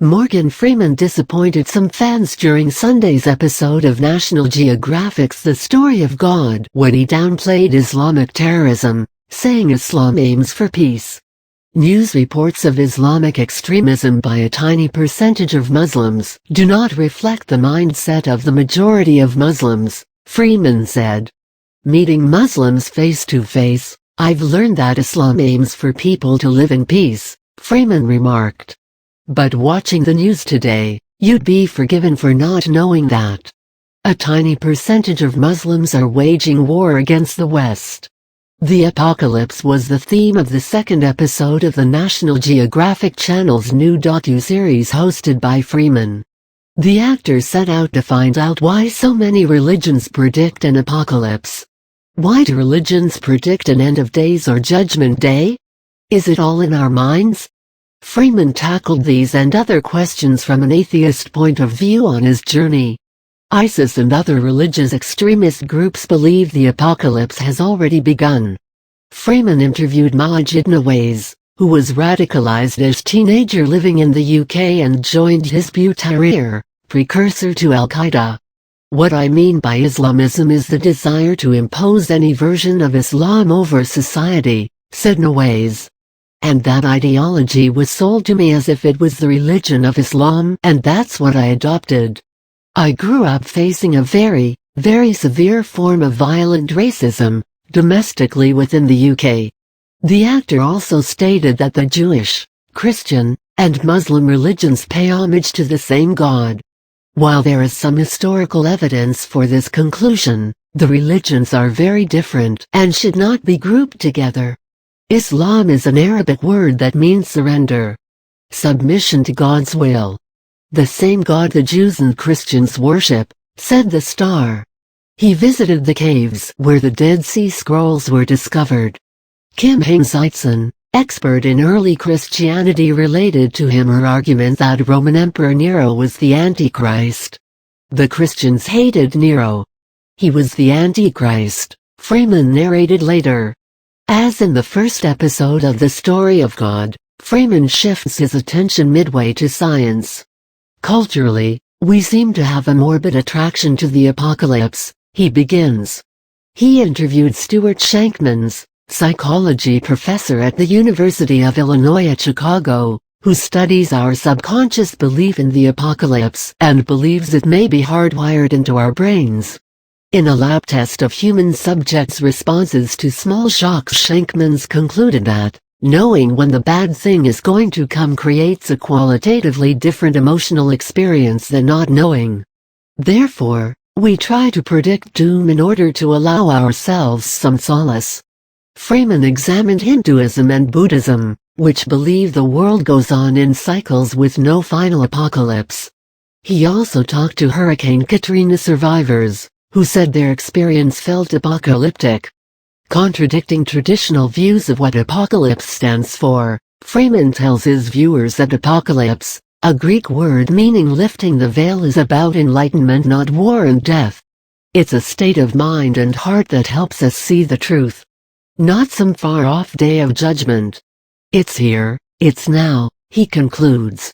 Morgan Freeman disappointed some fans during Sunday's episode of National Geographic's The Story of God when he downplayed Islamic terrorism, saying Islam aims for peace. News reports of Islamic extremism by a tiny percentage of Muslims do not reflect the mindset of the majority of Muslims, Freeman said. Meeting Muslims face-to-face, I've learned that Islam aims for people to live in peace, Freeman remarked. But watching the news today, you'd be forgiven for not knowing that. A tiny percentage of Muslims are waging war against the West. The apocalypse was the theme of the second episode of the National Geographic Channel's new docu-series hosted by Freeman. The actor set out to find out why so many religions predict an apocalypse. Why do religions predict an end of days or judgment day? Is it all in our minds? Freeman tackled these and other questions from an atheist point of view on his journey. ISIS and other religious extremist groups believe the apocalypse has already begun. Freeman interviewed Maajid Nawaz, who was radicalized as teenager living in the UK and joined Hizb ut-Tahrir, precursor to Al-Qaeda. What I mean by Islamism is the desire to impose any version of Islam over society, said Nawaz. And that ideology was sold to me as if it was the religion of Islam, and that's what I adopted. I grew up facing a very, very severe form of violent racism, domestically within the UK. The actor also stated that the Jewish, Christian, and Muslim religions pay homage to the same God. While there is some historical evidence for this conclusion, the religions are very different and should not be grouped together. Islam is an Arabic word that means surrender, submission to God's will. The same God the Jews and Christians worship, said the star. He visited the caves where the Dead Sea Scrolls were discovered. Kim Heng-Zeitzen, expert in early Christianity, related to him her argument that Roman Emperor Nero was the Antichrist. The Christians hated Nero. He was the Antichrist, Freeman narrated later. As in the first episode of The Story of God, Freeman shifts his attention midway to science. Culturally, we seem to have a morbid attraction to the apocalypse, he begins. He interviewed Stuart Shankmans, psychology professor at the University of Illinois at Chicago, who studies our subconscious belief in the apocalypse and believes it may be hardwired into our brains. In a lab test of human subjects' responses to small shocks, Shankmans concluded that knowing when the bad thing is going to come creates a qualitatively different emotional experience than not knowing. Therefore, we try to predict doom in order to allow ourselves some solace. Freeman examined Hinduism and Buddhism, which believe the world goes on in cycles with no final apocalypse. He also talked to Hurricane Katrina survivors, who said their experience felt apocalyptic. Contradicting traditional views of what apocalypse stands for, Freeman tells his viewers that apocalypse, a Greek word meaning lifting the veil, is about enlightenment, not war and death. It's a state of mind and heart that helps us see the truth. Not some far-off day of judgment. It's here, it's now, he concludes.